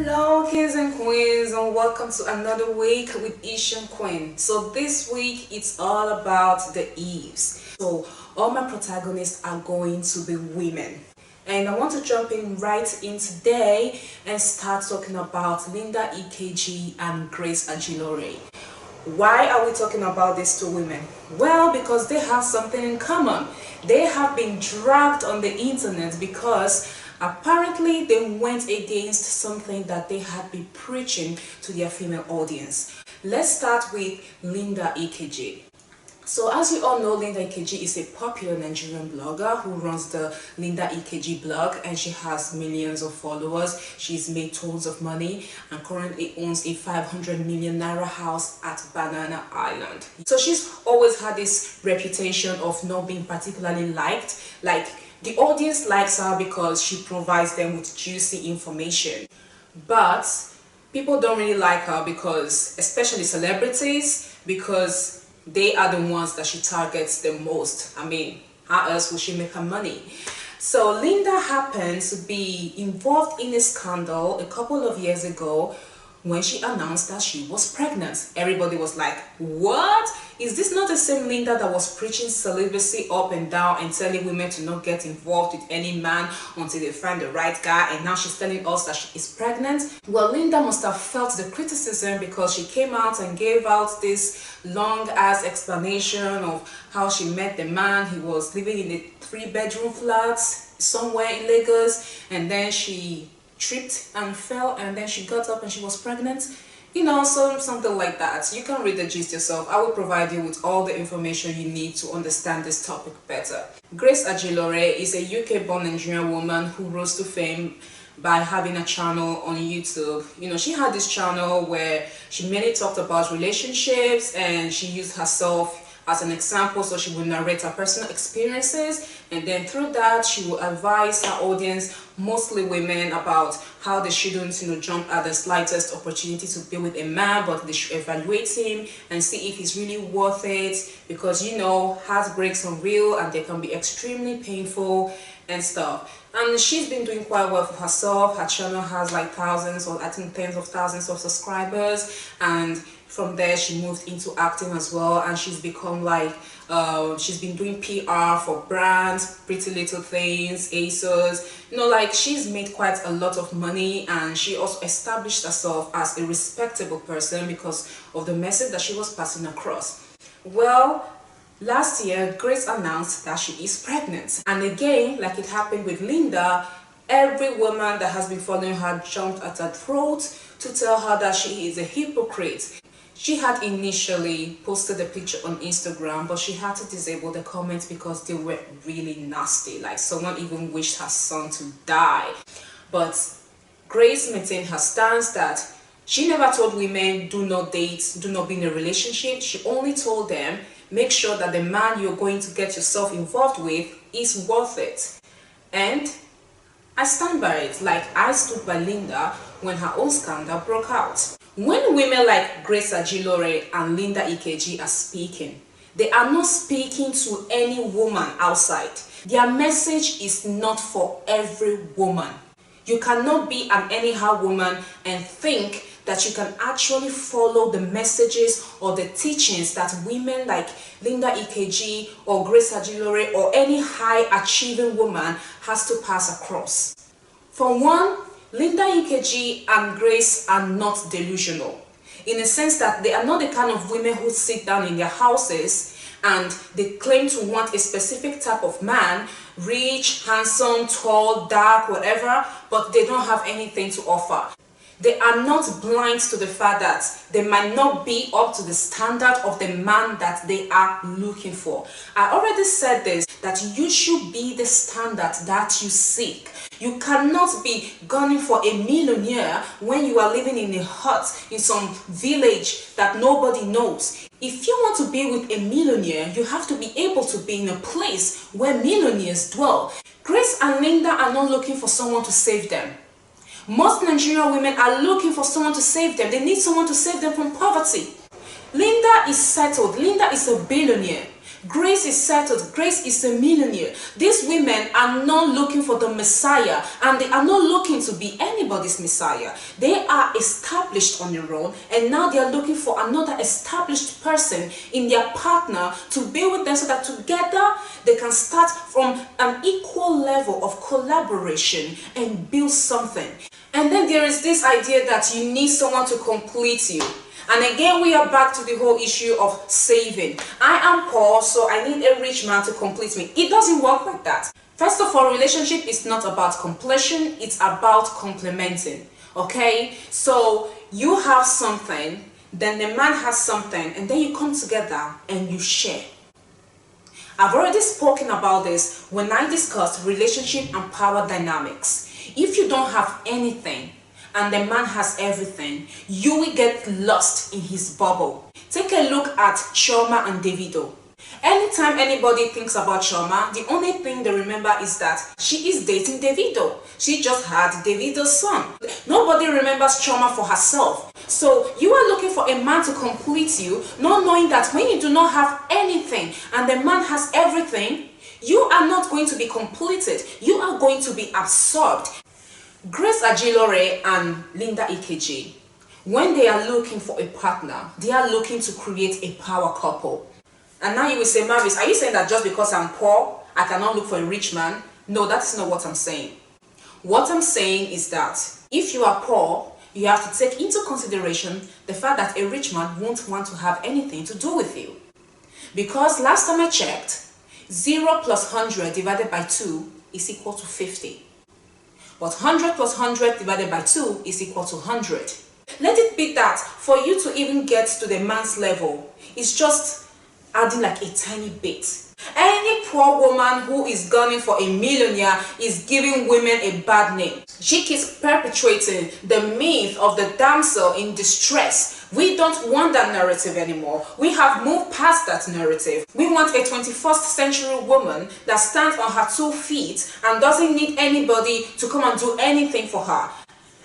Hello kings and queens, and welcome to another week with Asian Queen. So this week it's all about the Eves. So all my protagonists are going to be women. And I want to jump in right in today and start talking about Linda Ikeji and Grace Ajilore. Why are we talking about these two women? Well, because they have something in common. They have been dragged on the internet because apparently they went against something that they had been preaching to their female audience. Let's start with Linda Ikeji. So as we all know, Linda Ikeji is a popular Nigerian blogger who runs the Linda Ikeji blog, and she has millions of followers. She's made tons of money and currently owns a 500 million naira house at Banana Island. So she's always had this reputation of not being particularly liked. Like, the audience likes her because she provides them with juicy information. But people don't really like her because, especially celebrities, because they are the ones that she targets the most. I mean, how else will she make her money? So Linda happened to be involved in a scandal a couple of years ago when she announced that she was pregnant. Everybody was like, what? Is this not the same Linda that was preaching celibacy up and down and telling women to not get involved with any man until they find the right guy, and now she's telling us that she is pregnant? Well, Linda must have felt the criticism because she came out and gave out this long-ass explanation of how she met the man. He was living in a 3-bedroom flat somewhere in Lagos, and then she tripped and fell, and then she got up and she was pregnant. You know, something like that. You can read the gist yourself. I will provide you with all the information you need to understand this topic better. Grace Ajilore is a UK-born Nigerian woman who rose to fame by having a channel on YouTube. You know, she had this channel where she mainly talked about relationships, and she used herself as an example, so she would narrate her personal experiences, and then through that she will advise her audience, mostly women, about how they shouldn't, jump at the slightest opportunity to be with a man, but they should evaluate him and see if he's really worth it, because heartbreaks are real and they can be extremely painful and stuff. And she's been doing quite well for herself. Her channel has like thousands, or I think tens of thousands of subscribers, and from there she moved into acting as well, and she's become like she's been doing PR for brands, Pretty Little Things, ASOS. Like, she's made quite a lot of money, and she also established herself as a respectable person because of the message that she was passing across. Well, last year, Grace announced that she is pregnant. And again, like it happened with Linda, every woman that has been following her jumped at her throat to tell her that she is a hypocrite. She had initially posted a picture on Instagram, but she had to disable the comments because they were really nasty. Like, someone even wished her son to die. But Grace maintained her stance that she never told women, do not date, do not be in a relationship. She only told them, make sure that the man you're going to get yourself involved with is worth it. And I stand by it. Like, I stood by Linda when her own scandal broke out. When women like Grace Ajilore and Linda Ikeji are speaking, they are not speaking to any woman outside. Their message is not for every woman. You cannot be an anyhow woman and think that you can actually follow the messages or the teachings that women like Linda Ikeji or Grace Ajilore or any high achieving woman has to pass across. For one, Linda Ikeji and Grace are not delusional, in the sense that they are not the kind of women who sit down in their houses and they claim to want a specific type of man, rich, handsome, tall, dark, whatever, but they don't have anything to offer. They are not blind to the fact that they might not be up to the standard of the man that they are looking for. I already said this, that you should be the standard that you seek. You cannot be gunning for a millionaire when you are living in a hut in some village that nobody knows. If you want to be with a millionaire, you have to be able to be in a place where millionaires dwell. Grace and Linda are not looking for someone to save them. Most Nigerian women are looking for someone to save them. They need someone to save them from poverty. Linda is settled. Linda is a billionaire. Grace is settled. Grace is a millionaire. These women are not looking for the Messiah, and they are not looking to be anybody's Messiah. They are established on their own, and now they are looking for another established person in their partner to be with them, so that together they can start from an equal level of collaboration and build something. And then there is this idea that you need someone to complete you. And again, we are back to the whole issue of saving. I am poor, so I need a rich man to complete me. It doesn't work like that. First of all, relationship is not about completion, it's about complementing. Okay? So you have something, then the man has something, and then you come together and you share. I've already spoken about this when I discussed relationship and power dynamics. If you don't have anything, and the man has everything, you will get lost in his bubble. Take a look at Chioma and Davido. Anytime anybody thinks about Chioma, the only thing they remember is that she is dating Davido. She just had Davido's son. Nobody remembers Chioma for herself. So you are looking for a man to complete you, not knowing that when you do not have anything and the man has everything, you are not going to be completed. You are going to be absorbed. Grace Ajilore and Linda Ikeji, when they are looking for a partner, they are looking to create a power couple. And now you will say, Mavis, are you saying that just because I'm poor, I cannot look for a rich man? No, that's not what I'm saying. What I'm saying is that if you are poor, you have to take into consideration the fact that a rich man won't want to have anything to do with you. Because last time I checked, 0 plus 100 divided by 2 is equal to 50. But 100 plus 100 divided by 2 is equal to 100. Let it be that for you to even get to the man's level, it's just adding like a tiny bit. Any poor woman who is gunning for a millionaire is giving women a bad name. She keeps perpetuating the myth of the damsel in distress. We don't want that narrative anymore. We have moved past that narrative. We want a 21st century woman that stands on her 2 feet and doesn't need anybody to come and do anything for her.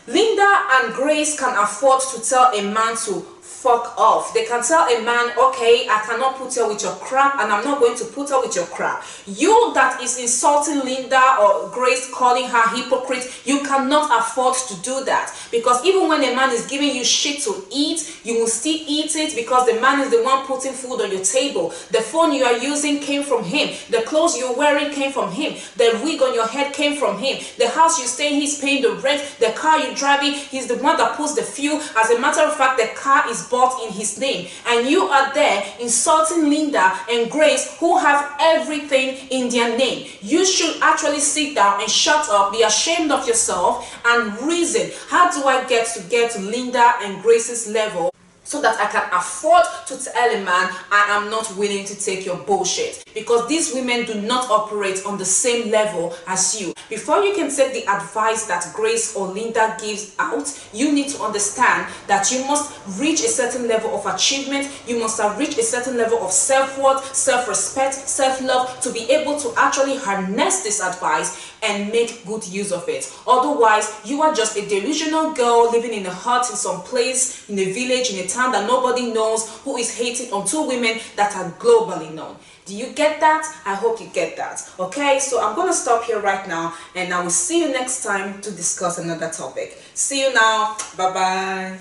Linda and Grace can afford to tell a man to fuck off. They can tell a man, okay, I cannot put her with your crap, and I'm not going to put her with your crap. You that is insulting Linda or Grace, calling her hypocrite, you cannot afford to do that. Because even when a man is giving you shit to eat, you will still eat it, because the man is the one putting food on your table. The phone you are using came from him. The clothes you're wearing came from him. The wig on your head came from him. The house you stay in, he's paying the rent. The car you're driving, he's the one that puts the fuel. As a matter of fact, the car is bought in his name, and you are there insulting Linda and Grace, who have everything in their name. You should actually sit down and shut up, be ashamed of yourself, and reason, how do I get to Linda and Grace's level, so that I can afford to tell a man I am not willing to take your bullshit. Because these women do not operate on the same level as you. Before you can take the advice that Grace or Linda gives out, you need to understand that you must reach a certain level of achievement. You must have reached a certain level of self-worth, self-respect, self-love to be able to actually harness this advice and make good use of it. Otherwise, you are just a delusional girl living in a hut in some place, in a village, in a town that nobody knows, who is hating on 2 women that are globally known. Do you get that? I hope you get that. Okay, so I'm going to stop here right now, and I will see you next time to discuss another topic. See you now. Bye-bye.